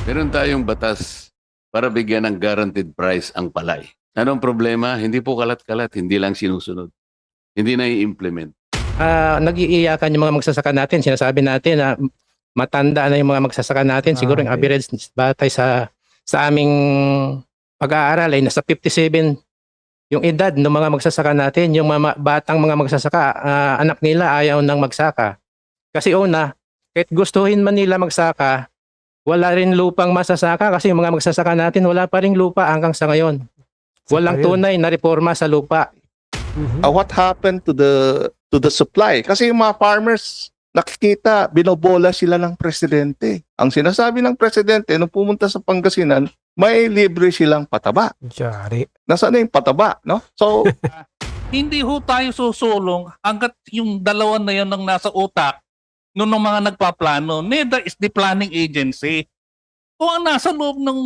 Meron tayong batas para bigyan ng guaranteed price ang palay. Anong problema? Hindi po kalat-kalat, hindi lang sinusunod. Hindi na i-implement. Nag-iiyakan yung mga magsasaka natin. Sinasabi natin na matanda na yung mga magsasaka natin. Siguro yung Okay. average batay sa aming pag-aaral ay nasa 57 yung edad ng mga magsasaka natin. Yung mga batang mga magsasaka, anak nila ayaw nang magsaka. Kasi una, kahit gustuhin man nila magsaka, wala rin lupang masasaka kasi yung mga magsasaka natin wala pa rin lupa hanggang sa ngayon. Walang tunay na reforma sa lupa. What happened to the supply? Kasi yung mga farmers, nakikita, binobola sila ng presidente. Ang sinasabi ng presidente, nung pumunta sa Pangasinan, may libre silang pataba. Jari. Nasaan na yung pataba, no? So, Hindi ho tayo susulong hanggat yung dalawa na yun ang nasa utak nung mga nagpaplano. NEDA is the planning agency. Kung ang nasa loob ng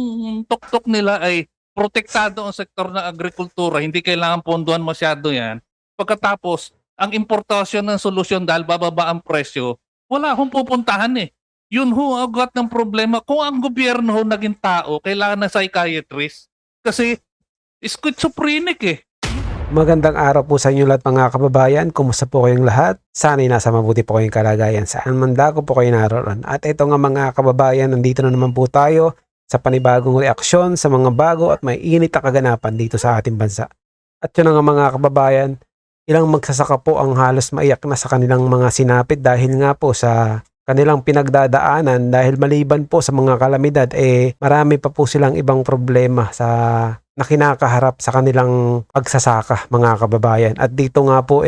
tuktok nila ay protektado ang sektor ng agrikultura, hindi kailangan ponduhan masyado yan. Pagkatapos, ang importasyon ng solusyon dahil bababa ang presyo, wala akong pupuntahan eh. Yun ho ang ugat ng problema. Kung ang gobyerno ho naging tao, kailangan ng psychiatrist. Kasi schizophrenic eh. Magandang araw po sa inyo lahat mga kababayan. Kumusta po kayong lahat? Sana'y nasa mabuti po kayong kalagayan. Saan man dako po kayo naroon. At ito nga mga kababayan, nandito na naman po tayo sa panibagong reaksyon sa mga bago at may init na kaganapan dito sa ating bansa. At yun nga mga kababayan, ilang magsasaka po ang halos maiyak na sa kanilang mga sinapit dahil nga po sa kanilang pinagdadaanan dahil maliban po sa mga kalamidad marami pa po silang ibang problema na kinakaharap sa kanilang pagsasaka mga kababayan. At dito nga po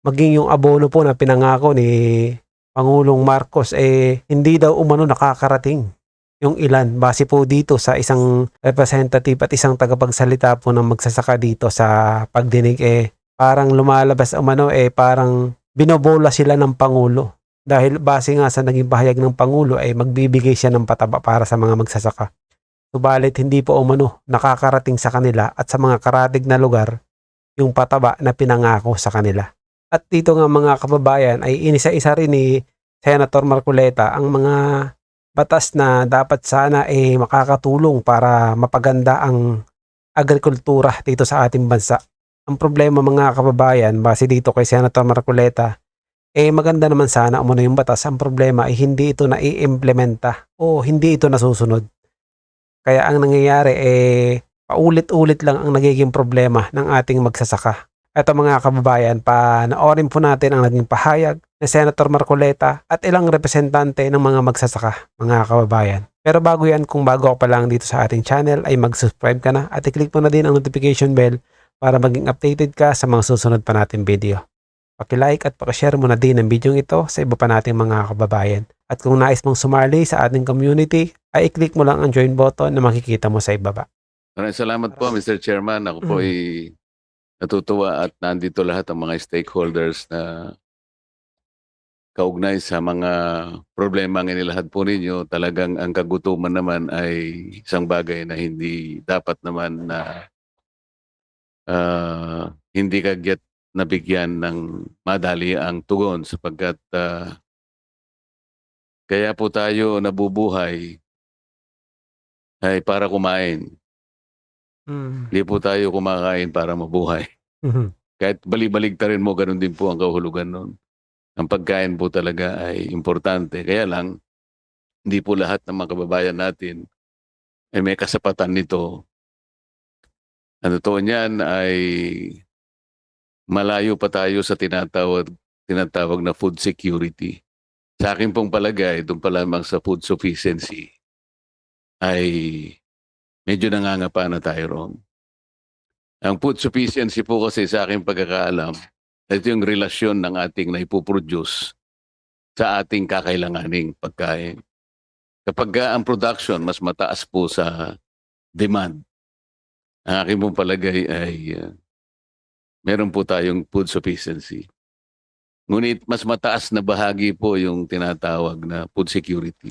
maging yung abono po na pinangako ni Pangulong Marcos hindi daw umano nakakarating yung ilan base po dito sa isang representative at isang tagapagsalita po ng magsasaka dito sa pagdinig parang lumalabas umano parang binobola sila ng Pangulo dahil base nga sa naging pahayag ng Pangulo magbibigay siya ng pataba para sa mga magsasaka. Subalit hindi po umano nakakarating sa kanila at sa mga karatig na lugar yung pataba na pinangako sa kanila. At dito nga mga kababayan ay inisa-isa rin ni Senator Marcoleta ang mga batas na dapat sana makakatulong para mapaganda ang agrikultura dito sa ating bansa. Ang problema mga kababayan base dito kay Senator Marcoleta maganda naman sana umano yung batas. Ang problema ay hindi ito naiimplementa o hindi ito nasusunod. Kaya ang nangyayari paulit-ulit lang ang nagiging problema ng ating magsasaka. Ito mga kababayan, panoorin po natin ang naging pahayag ni Senator Marcoleta at ilang representante ng mga magsasaka, mga kababayan. Pero bago yan, kung bago ka pa lang dito sa ating channel ay mag-subscribe ka na at i-click mo na din ang notification bell para maging updated ka sa mga susunod pa nating video. Paki-like at paki-share mo na din ang video ito sa iba pa nating mga kababayan. At kung nais mong sumali sa ating community, ay i-click mo lang ang join button na makikita mo sa ibaba. Maraming salamat po, Mr. Chairman. Ako po ay natutuwa at nandito lahat ang mga stakeholders na kaugnay sa mga problema ang inilahad po ninyo. Talagang ang kagutuman naman ay isang bagay na hindi dapat naman na hindi kagyat nabigyan ng madali ang tugon sapagkat kaya po tayo nabubuhay ay para kumain. Hindi po tayo kumakain para mabuhay. Kahit bali-baligtarin mo, ganun din po ang kahulugan nun. Ang pagkain po talaga ay importante. Kaya lang, hindi po lahat ng mga kababayan natin ay may kasapatan nito. Ang totoo niyan ay malayo pa tayo sa tinatawag na food security. Sa akin pong palagay, doon pa lamang sa food sufficiency, ay medyo nangangapa na tayo roon. Ang food sufficiency po kasi sa aking pagkakaalam, ito yung relasyon ng ating naipoproduce sa ating kakailanganing pagkain. Kapag ang production mas mataas po sa demand, ang aking pong palagay ay meron po tayong food sufficiency. Ngunit mas mataas na bahagi po yung tinatawag na food security.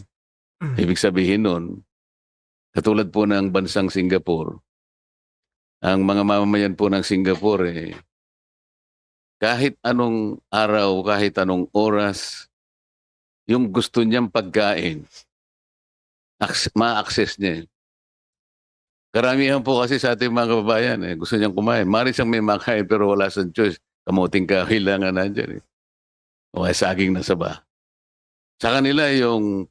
Ibig sabihin nun, katulad po ng bansang Singapore, ang mga mamamayan po ng Singapore kahit anong araw, kahit anong oras, yung gusto niyang pagkain, ma-access niya. Karamihan po kasi sa ating mga kababayan, gusto niyang kumain. Maaari siyang may makain pero wala siyang choice. Kamuting kahoy lang nga nandyan. O kaya saging na saba. Sa kanila yung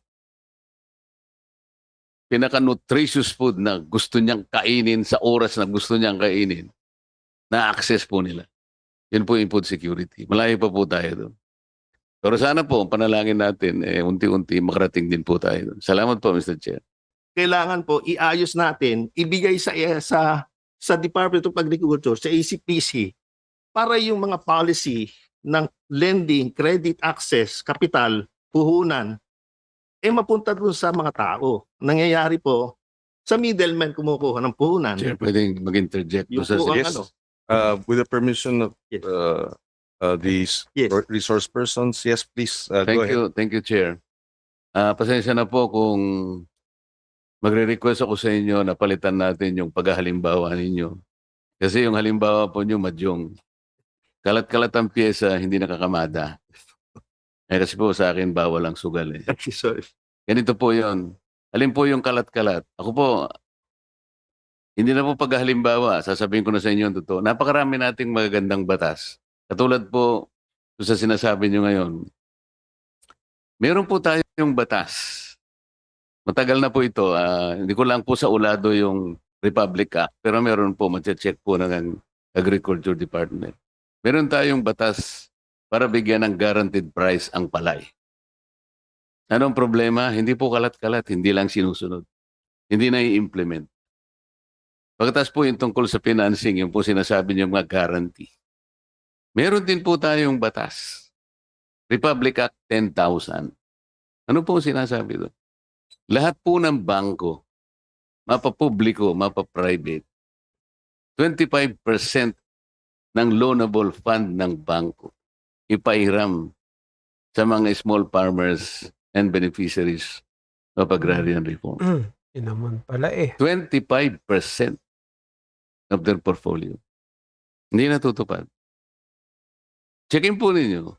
pinaka-nutritious food na gusto niyang kainin sa oras na gusto niyang kainin, na-access po nila. Yun po yung food security. Malayo pa po tayo doon. Pero sana po, panalangin natin, unti-unti makarating din po tayo doon. Salamat po, Mr. Chair. Kailangan po iayos natin, ibigay sa Department of Agriculture, sa ACPC, para yung mga policy ng lending, credit access, capital, puhunan, mapunta dun sa mga tao. Nangyayari po, sa middleman kumukuha ng puhunan. Chair, pwedeng mag-interject doon Yung sa po ang Yes. ano. With the permission of Yes. these Yes. resource persons, yes, please go Thank ahead. you, thank you, Chair. Pasensya na po kung magre-request ako sa inyo na palitan natin yung paghahalimbawa ninyo. Kasi yung halimbawa po nyo, madyong. Kalat-kalat ang pyesa, hindi nakakamada. Kasi po sa akin, bawal ang sugal. Sorry. Ganito po yun. Alin po yung kalat-kalat? Ako po, hindi na po paghahalimbawa. Sasabihin ko na sa inyo ang totoo. Napakarami nating magagandang batas. Katulad po sa sinasabi nyo ngayon. Meron po tayong batas. Matagal na po ito. Hindi ko lang po sa ulado yung Republic Act. Pero meron po, mag-check po ng Agriculture Department. Meron tayong batas para bigyan ng guaranteed price ang palay. Anong problema? Hindi po kalat-kalat. Hindi lang sinusunod. Hindi na i-implement. Pagkatapos po yung tungkol sa financing, yung po sinasabi niyo mga guarantee. Meron din po tayong batas. Republic Act 10,000. Ano po sinasabi doon? Lahat po ng bangko, mapapubliko, mapaprivate, 25% ng loanable fund ng bangko ipairam sa mga small farmers and beneficiaries of agrarian reform. Yun naman pala 25% of their portfolio. Hindi natutupad. Checkin po ninyo.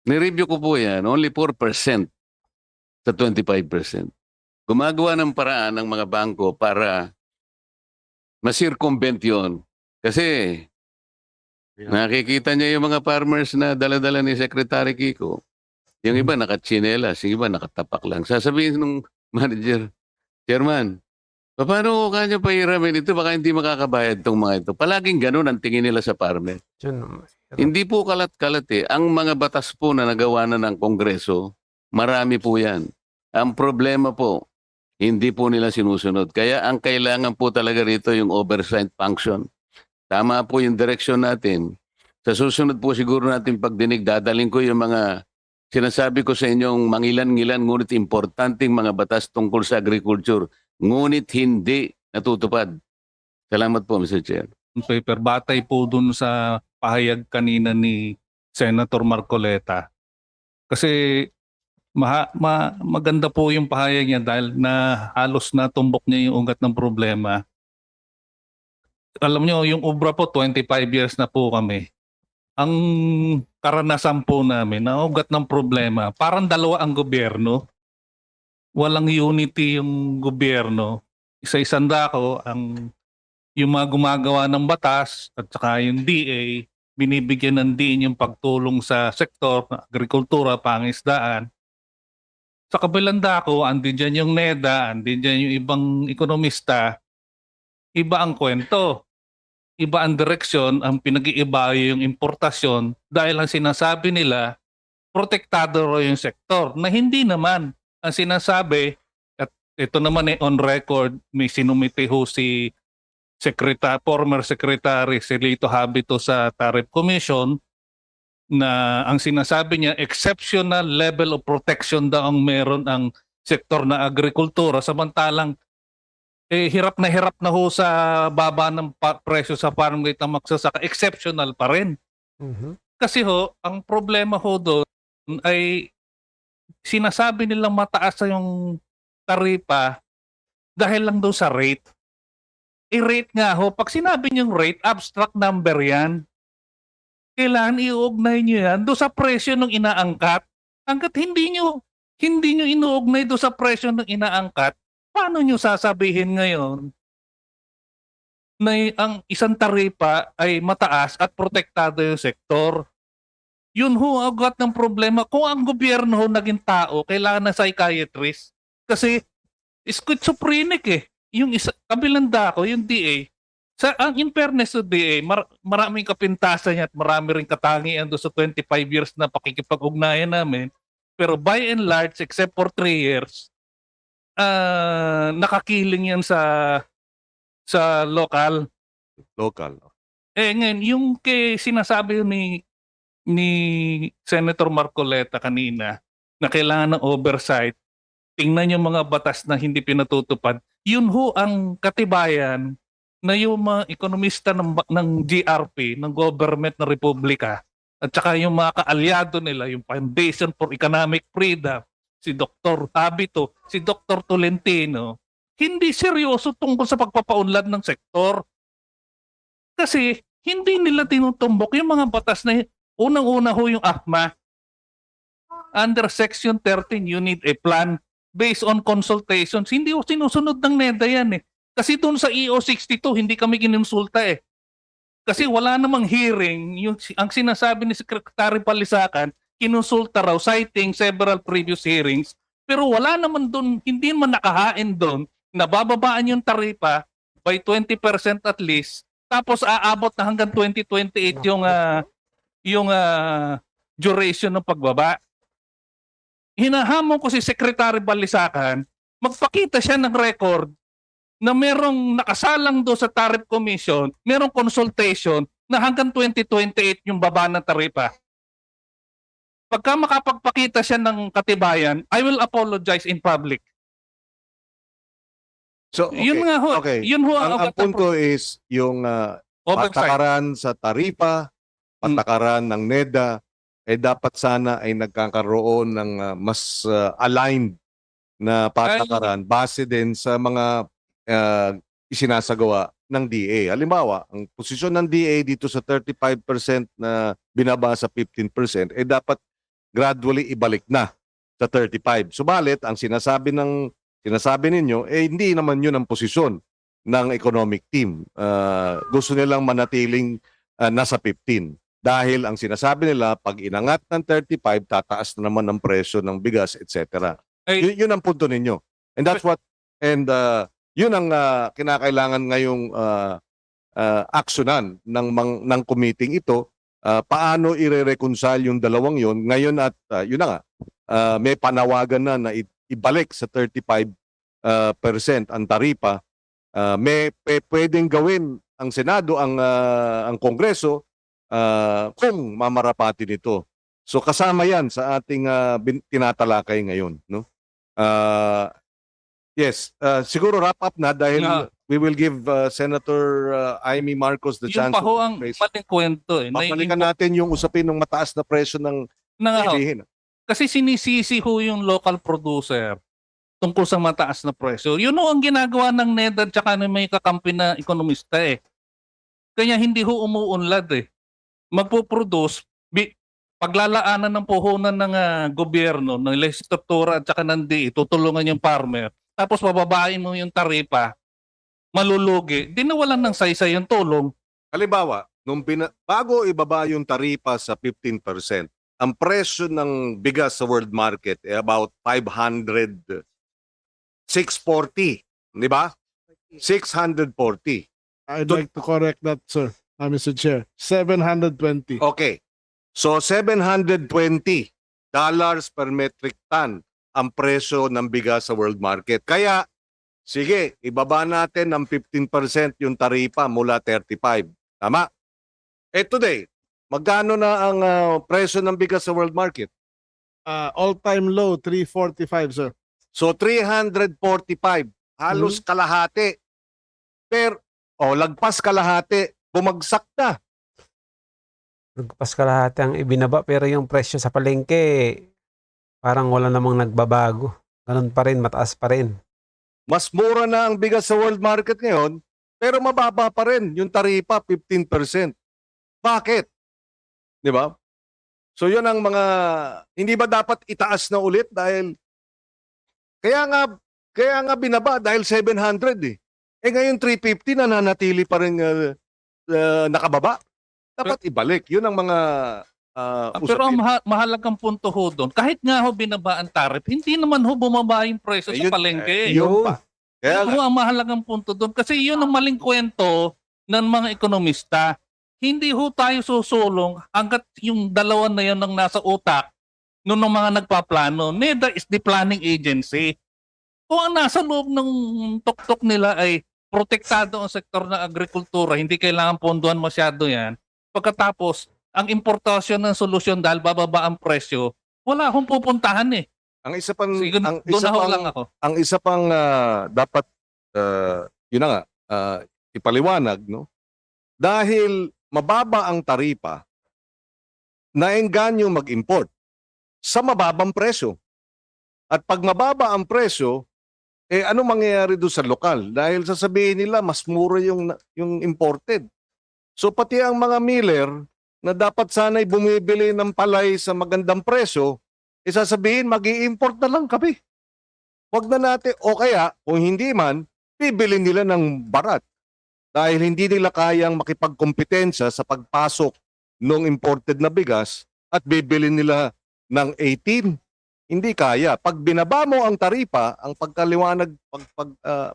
Nireview ko po yan, only 4% sa 25%. Gumagawa ng paraan ng mga bangko para ma-circumvent yun. Kasi nakikita niya yung mga farmers na dala-dala ni Secretary Kiko. Yung iba nakatsinelas, yung iba nakatapak lang. Sasabihin ng manager, Chairman, paano ko kanya pahiramin ito? Baka hindi makakabayad itong mga ito. Palaging ganun ang tingin nila sa farmer. Yun naman. Hindi po kalat-kalat eh. Ang mga batas po na nagawa na ng Kongreso, marami po yan. Ang problema po, hindi po nila sinusunod. Kaya ang kailangan po talaga rito yung oversight function. Tama po yung direksyon natin. Sa susunod po siguro natin pagdinig, dadaling ko yung mga sinasabi ko sa inyong mangilan-ngilan ngunit importanteng mga batas tungkol sa agriculture. Ngunit hindi natutupad. Salamat po, Mr. Chair. Paper batay po dun sa pahayag kanina ni Senator Marcoleta. Kasi maganda po yung pahayag niya dahil na halos natumbok niya yung ugat ng problema. Alam niyo, yung obra po 25 years na po kami. Ang karanasan po namin na ugat ng problema, parang dalawa ang gobyerno. Walang unity yung gobyerno. Isa-isang dako ang yung mga gumagawa ng batas at saka yung DA, binibigyan ng DA yung pagtulong sa sektor, agrikultura, pangisdaan. Sa kabilang dako, andin dyan yung NEDA, andin dyan yung ibang ekonomista. Iba ang kwento. Iba ang direksyon, ang pinag-iiba yung importasyon dahil ang sinasabi nila, protektado raw yung sektor. Na hindi naman. Ang sinasabi, at ito naman on record, may sinumite ho si former Secretary Celito Habito sa Tariff Commission na ang sinasabi niya exceptional level of protection daw ang meron ang sektor na agrikultura samantalang hirap na ho sa baba ng presyo sa farm gate ang magsasaka, exceptional pa rin. Kasi ho, ang problema ho doon ay sinasabi nilang mataas yung taripa dahil lang doon sa rate. I-rate nga ho. Pag sinabi niyong rate, abstract number yan. Kailangan iuugnay niyo yan doon sa presyo ng inaangkat. Hanggat hindi niyo inuugnay doon sa presyo ng inaangkat, paano nyo sasabihin ngayon na ang isang taripa ay mataas at protektado yung sektor? Yun ho ang ugat ng problema. Kung ang gobyerno ho naging tao, kailangan ng psychiatrist. Kasi schizophrenic eh. Yung isa, kabilang dako, yung DA, in fairness to DA, maraming kapintasan niya at marami rin katangian doon sa 25 years na pakikipag-ugnayan namin. Pero by and large, except for 3 years, nakakiling yan sa lokal. Local. Ngayon, yung sinasabi ni Senator Marcoleta kanina na kailangan ng oversight, tingnan yung mga batas na hindi pinatutupad, yun ho ang katibayan na yung mga ekonomista ng GRP, ng Government ng Republika, at saka yung mga kaalyado nila, yung Foundation for Economic Freedom, si Dr. Habito, si Dr. Tolentino, hindi seryoso tungkol sa pagpapaunlad ng sektor. Kasi hindi nila tinutumbok yung mga batas na unang-una ho yung AFMA. Under Section 13, you need a plan based on consultations. Hindi ho sinusunod ng NEDA yan eh. Kasi doon sa EO62, hindi kami kinonsulta eh. Kasi wala namang hearing. Ang sinasabi ni Secretary Palisacan, kinonsulta raw, citing several previous hearings. Pero wala naman doon, hindi naman nakahain doon, na bababaan yung taripa by 20% at least. Tapos aabot na hanggang 2028 yung duration ng pagbaba. Hinahamon ko si Secretary Balisacan, magpakita siya ng record na merong nakasalang do sa Tariff Commission, merong consultation na hanggang 2028 yung baba ng taripa. Pagka makapagpakita siya ng katibayan, I will apologize in public. So, okay. Yun nga ho, Okay. yun ho Ang ugat ng punto is yung oversight. patakaran sa taripa, patakaran ng NEDA, dapat sana ay nagkakaroon ng mas aligned na patakaran base din sa mga isinasagawa ng DA. Halimbawa, ang posisyon ng DA dito sa 35% na binaba sa 15%, dapat gradually ibalik na sa 35. Subalit, ang sinasabi ninyo, hindi naman yun ang posisyon ng economic team. Gusto nilang manatiling nasa 15. Dahil ang sinasabi nila, pag inangat ng 35, tataas na naman ang presyo ng bigas, etc. Yun ang punto ninyo. And that's yun ang kinakailangan ngayong aksyonan ng committee ito. Paano ire-reconcile yung dalawang yun ngayon at yun na nga, may panawagan na ibalik sa 35% ang taripa. May pwedeng gawin ang Senado, ang Kongreso, kung mamarapati nito. So kasama yan sa ating tinatalakay ngayon, no? Yes, siguro wrap up na dahil we will give Senator Amy Marcos the chance Yung pa ho to ang raise. maling kwento eh. Babalikan natin yung usapin ng mataas na presyo ng bilihin. Kasi sinisisi ho yung local producer tungkol sa mataas na presyo. Yun ho ang ginagawa ng NEDA at saka ng may kakampi na ekonomista eh. Kaya hindi ho umuunlad eh. Magpo-produce, paglalaanan ng puhunan ng gobyerno, ng legislatura at saka ng DE, tutulungan yung farmer. Tapos bababain mo yung taripa, malulugi, di nawalan ng saysay yung tulong. Halimbawa, bago ibaba yung taripa sa 15%, ang presyo ng bigas sa world market ay about 640, di ba? 640. I'd like to correct that, sir, Mr. Chair. 720. Okay. So $720 per metric ton ang presyo ng bigas sa world market. Kaya, sige, ibaba natin ng 15% yung taripa mula 35. Tama? Today, magkano na ang presyo ng bigas sa world market? All-time low, 345, sir. So 345, halos kalahati. Lagpas kalahati, bumagsak na. Nagpas kalahati ang ibinaba pero yung presyo sa palengke parang wala namang nagbabago. Ganun pa rin, mataas pa rin. Mas mura na ang bigas sa world market ngayon, pero mababa pa rin yung taripa, 15%. Bakit? Di ba? So yun ang mga, hindi ba dapat itaas na ulit dahil, kaya Kaya nga binaba dahil 700 eh. Eh ngayon 350 nananatili pa rin nakababa. Dapat ibalik. Yun ang mga Pero ang usapin. mahalagang punto ho doon, kahit nga ho binaba ang tariff, hindi naman ho bumaba yung presyo Eh, sa palengke. Yun pa. Kaya Yun ho ang mahalagang punto doon. Kasi yun ang maling kwento ng mga ekonomista. Hindi ho tayo susulong hanggat yung dalawa na yun ang nasa utak ng mga nagpaplano. NEDA is the planning agency. Kung ang nasa loob ng tuktok nila ay protektado ang sektor ng agrikultura, hindi kailangan ponduhan masyado yan. Pagkatapos, ang importasyon ng solusyon dahil bababa ang presyo, wala akong pupuntahan eh. ang isa pang Sige, ang doon isa na ho pang lang ako. ang isa pang dapat yun na nga ipaliwanag, no? Dahil mababa ang taripa, naengganyo mag-import sa mababang presyo. At pag mababa ang presyo, eh ano mangyayari doon sa lokal? Dahil sasabihin nila mas mura yung imported. So pati ang mga miller na dapat sana'y bumibili ng palay sa magandang presyo, eh sasabihin mag-i-import na lang kami. Huwag na natin, o kaya kung hindi man, bibili nila ng barat. Dahil hindi nila kayang makipagkompetensya sa pagpasok ng imported na bigas at bibili nila ng 18. Hindi kaya. Pag binaba mo ang taripa, ang pagkaliwanag,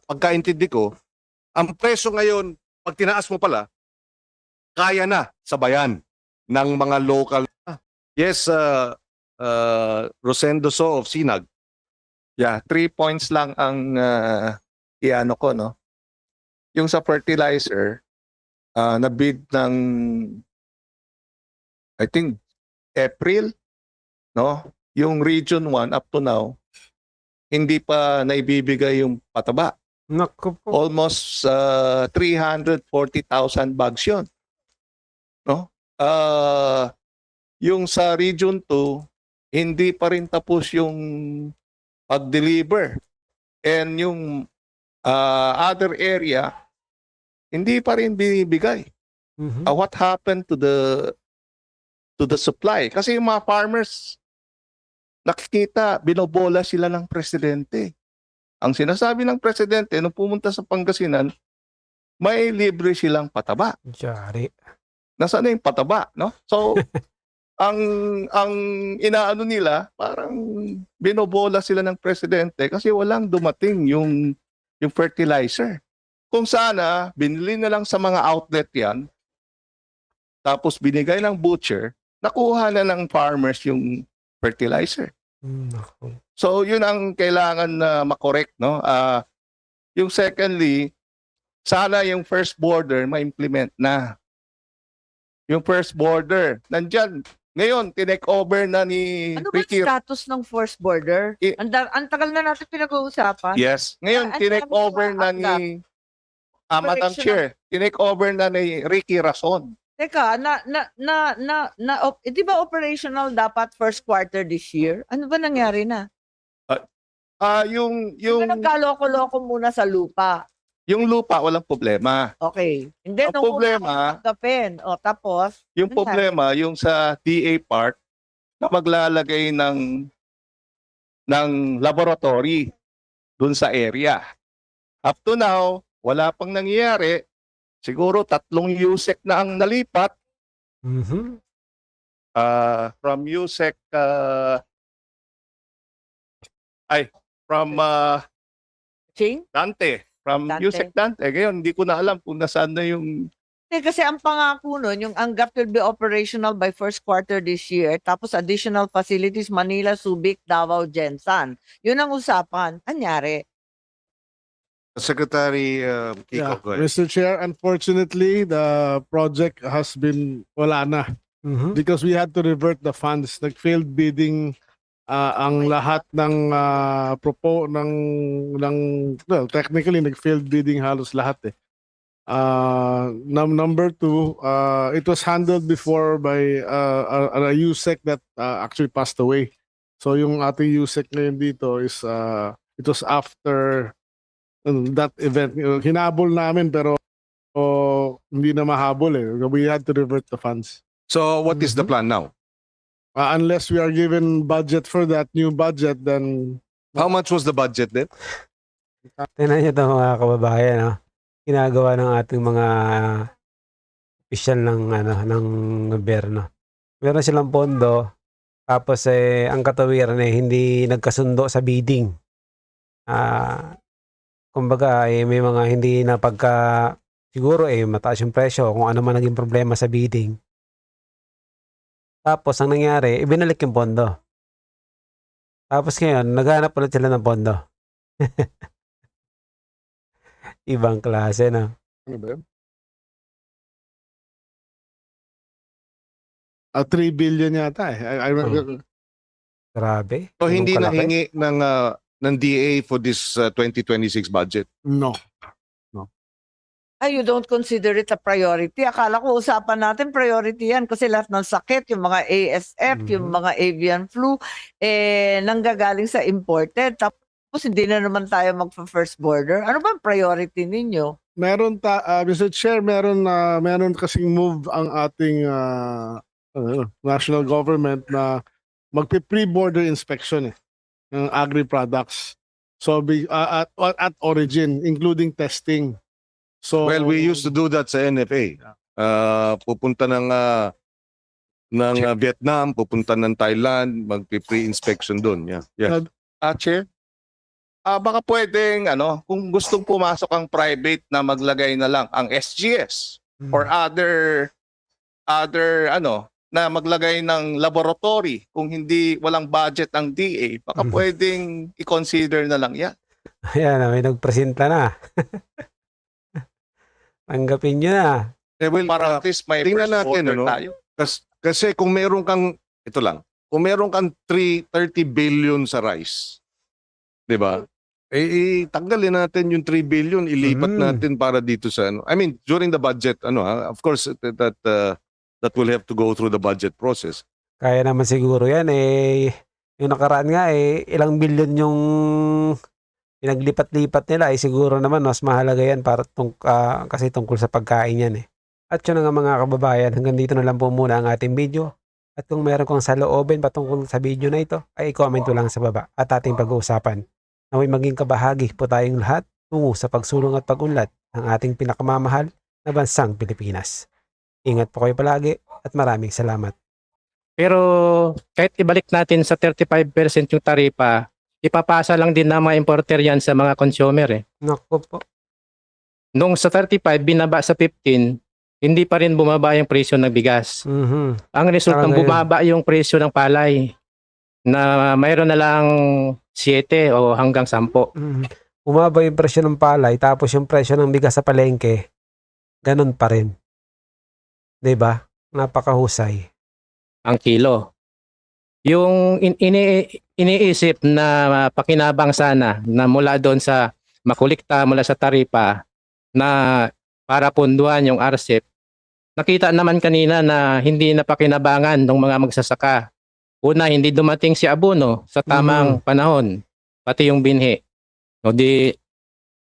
pagkaintindi ko, ang presyo ngayon, pag tinaas mo pala, kaya na sabayan ng mga local. Yes, Rosendo So of Sinag. Yeah, 3 points lang ang iano ko, no? Yung sa fertilizer, na-bid ng, I think, April, no? Yung Region 1 up to now, hindi pa naibibigay yung pataba. Naku po. Almost 340,000 bags yun. No? Yung sa Region 2, hindi pa rin tapos yung pag-deliver. And yung other area, hindi pa rin binibigay. Mhm. What happened to the supply? Kasi yung mga farmers, nakikita, binobola sila ng presidente. Ang sinasabi ng presidente, nung pumunta sa Pangasinan, may libre silang pataba. Jari. Nasaan na yung pataba, no? So, ang inaano nila, parang binobola sila ng presidente kasi walang dumating yung fertilizer. Kung sana, binili na lang sa mga outlet yan, tapos binigay ng butcher, nakuha na ng farmers yung fertilizer. Naku. So, yun ang kailangan na makorek, no? Yung secondly, sana yung first border ma-implement na. Yung first border, nandyan. Ngayon, tinake over na ni Ano ba Ricky. yung status ng force border? I- Ang tagal na natin pinag-uusapan. Yes. Ngayon, Ano tinake sabi mo, over na ni Madam Operational- Chair. Tinake over na ni Ricky Rason. Teka, di ba operational dapat first quarter this year? Ano ba nangyari na? Yung Yung nagkaloko-loko muna sa lupa. yung lupa walang problema. Okay. And then, Ang problema- O, tapos, Yung Ano problema yung sa DA part na maglalagay ng laboratory dun sa area. Up to now, wala pang nangyayari. Siguro 3 USEC na ang nalipat Mhm. from USEC from Ching? Dante. From Dante. USEC Dante. Ngayon, hindi ko na alam kung nasaan na yung Kasi ang pangako nun, yung Anggap will be operational by first quarter this year, tapos additional facilities, Manila, Subic, Davao, Jensan. Yun ang usapan. Anyari? Secretary Kiko, Yeah, go ahead. Mr. Chair, unfortunately, the project has been wala na Mhm. because we had to revert the funds. Nag-failed bidding ang lahat ng well, technically nag-failed bidding halos lahat eh. Number 2, it was handled before by a USEC that actually passed away. So yung ating USEC ngayon dito is it was after that event. Hinabol namin pero hindi na mahabol eh. We had to revert the funds. So what is the plan now? Unless we are given budget for that new budget, then How much was the budget then? Tingnan niyo 'to mga kababayan, no? Ginagawa ng ating mga opisyal ng ano, ng gobyerno. Meron silang pondo, tapos ang katawiran hindi nagkasundo sa bidding. Kumbaga may mga hindi siguro mataas yung presyo kung ano man naging problema sa bidding. Tapos ang nangyari, ibinalik yung pondo. Tapos ngayon, naghanap ulit sila ng pondo. Ibang klase, no? Ano ba yun? 3 billion yata eh. Grabe. So Ganun hindi kalaki. nahingi ng DA for this 2026 budget. No. Ay, you don't consider it a priority. Akala ko usapan natin priority yan kasi lahat ng sakit, yung mga ASF, yung Mhm. mga avian flu, nanggagaling sa imported. Tapos hindi na naman tayo magpa-first border. Ano ba ang priority ninyo? Meron Mr. Chair, meron kasing move ang ating national government na magpe-pre-border inspection ng agri-products. So at origin, including testing. So Well, we used to do that sa NFA. Pupunta ng Vietnam, pupunta ng Thailand, magpi-pre-inspection doon. Yeah. Chair, baka pwedeng kung gustong pumasok ang private na maglagay na lang ang SGS or other na maglagay ng laboratory kung walang budget ang DA, baka pwedeng i-consider na lang yan. Ayan, may nagpresenta na. Tanggapin nyo na. Well, Para at least may tingnan first natin, order tayo. kasi kung meron kang, ito lang, kung meron kang 30 billion sa rice, di ba? Tanggalin natin yung 3 billion, ilipat natin para dito sa I mean, during the budget, of course, that will have to go through the budget process. Kaya naman siguro yan yung nakaraan nga ilang bilyon yung pinaglipat-lipat nila siguro naman mas mahalaga yan para kasi tungkol sa pagkain yan At yun nga mga kababayan, hanggang dito na lang po muna ang ating video. At kung meron kang saloobin patungkol sa video na ito, ay i-comment lang sa baba at ating pag-uusapan. Naway maging kabahagi po tayong lahat tungo sa pagsulong at pag-unlad ng ating pinakamamahal na bansang Pilipinas. Ingat po kayo palagi at maraming salamat. Pero kahit ibalik natin sa 35% yung taripa, ipapasa lang din ng mga importer yan sa mga consumer Naku po. Nung sa 35, binaba sa 15, hindi pa rin bumaba yung presyo ng bigas. Ang resultang Parang bumaba yung presyo ng palay na mayroon na lang 7 o hanggang 10. Bumaba yung presyo ng palay tapos yung presyo ng bigas sa palengke, ganun pa rin. 'Di ba? Napakahusay. Ang kilo. Yung iniisip na pakinabang sana na mula doon sa makulikta mula sa taripa na para punduhan yung RCEP, nakita naman kanina na hindi napakinabangan ng mga magsasaka. Una, hindi dumating si abono sa tamang panahon, pati yung binhi. O di,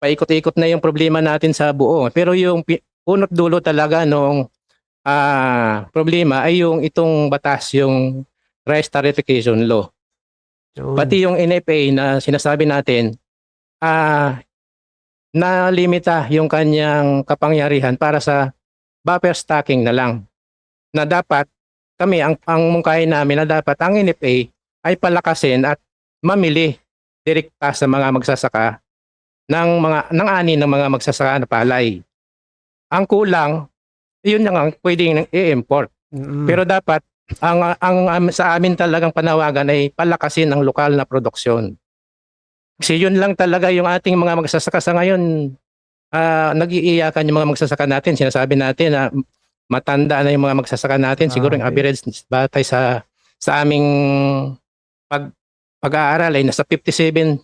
paikot-ikot na yung problema natin sa buo. Pero yung punot dulo talaga nung problema ay yung itong batas, yung Rice Tarification Law. Pati yung NFA na sinasabi natin, nalimita yung kanyang kapangyarihan para sa buffer stocking na lang. Na dapat kami, ang mungkahin namin na dapat ang NFA ay palakasin at mamili direkta sa mga magsasaka ng ani ng mga magsasaka na palay. Ang kulang, yun lang ang pwedeng i-import. Pero dapat ang sa amin talagang panawagan ay palakasin ang lokal na produksyon. Kasi yun lang talaga yung ating mga magsasaka sa ngayon. Nag-iiyakan yung mga magsasaka natin. Sinasabi natin na matanda na yung mga magsasaka natin. Siguro yung average batay sa aming pag-aaral ay nasa 57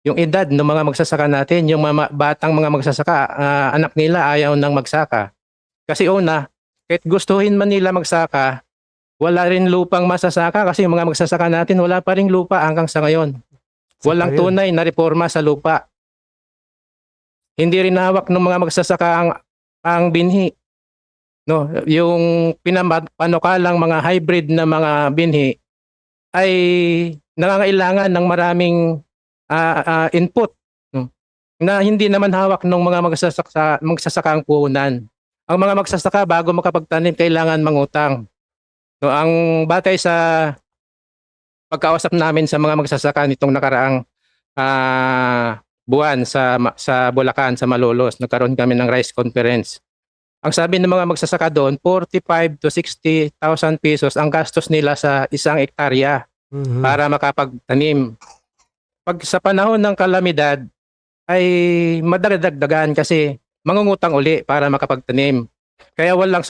yung edad ng mga magsasaka natin. Yung mga batang mga magsasaka, anak nila ayaw nang magsaka. Kasi una, kahit gustuhin man nila magsaka, wala rin lupang masasaka kasi yung mga magsasaka natin wala pa ring lupa hanggang sa ngayon. Walang tunay na reforma sa lupa. Hindi rin hawak ng mga magsasaka ang binhi. No, yung pinapanukalang mga hybrid na mga binhi ay nangangailangan ng maraming input. No? na hindi naman hawak ng mga magsasakang puhunan. Ang mga magsasaka bago makapagtanim kailangan mangutang. No, ang batay sa pagkausap namin sa mga magsasaka nitong nakaraang buwan sa Bulacan, sa Malolos, nagkaroon kami ng rice conference. Ang sabi ng mga magsasaka doon, 45 to 60,000 pesos ang gastos nila sa isang ektarya Mhm. para makapagtanim. Pag sa panahon ng kalamidad ay madadagdagan kasi mangungutang uli para makapagtanim. Kaya walang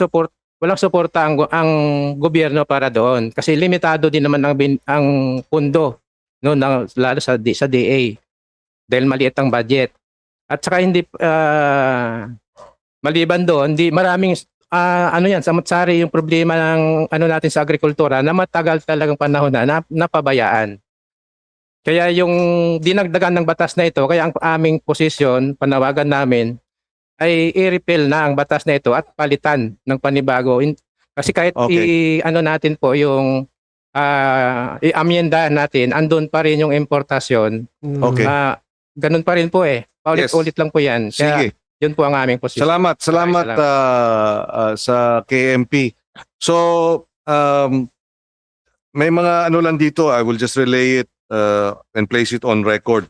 suporta ang gobyerno para doon kasi limitado din naman ang pundo no lalo sa DA dahil maliit ang budget. At saka hindi maliban doon, hindi maraming samot-sari yung problema ng natin sa agrikultura na matagal talagang panahon na napabayaan. Kaya yung dinagdagan ng batas na ito, kaya ang aming posisyon, panawagan namin, ay i-repeal na ang batas na ito at palitan ng panibago. Kasi kahit natin po yung i-amyenda natin, andun pa rin yung importasyon. Okay. Ganun pa rin po eh. Paulit-ulit lang po yan. Kaya Sige. yun po ang aming posisyon. Salamat Salamat. sa KMP. So, may mga ano lang dito, I will just relay it and place it on record.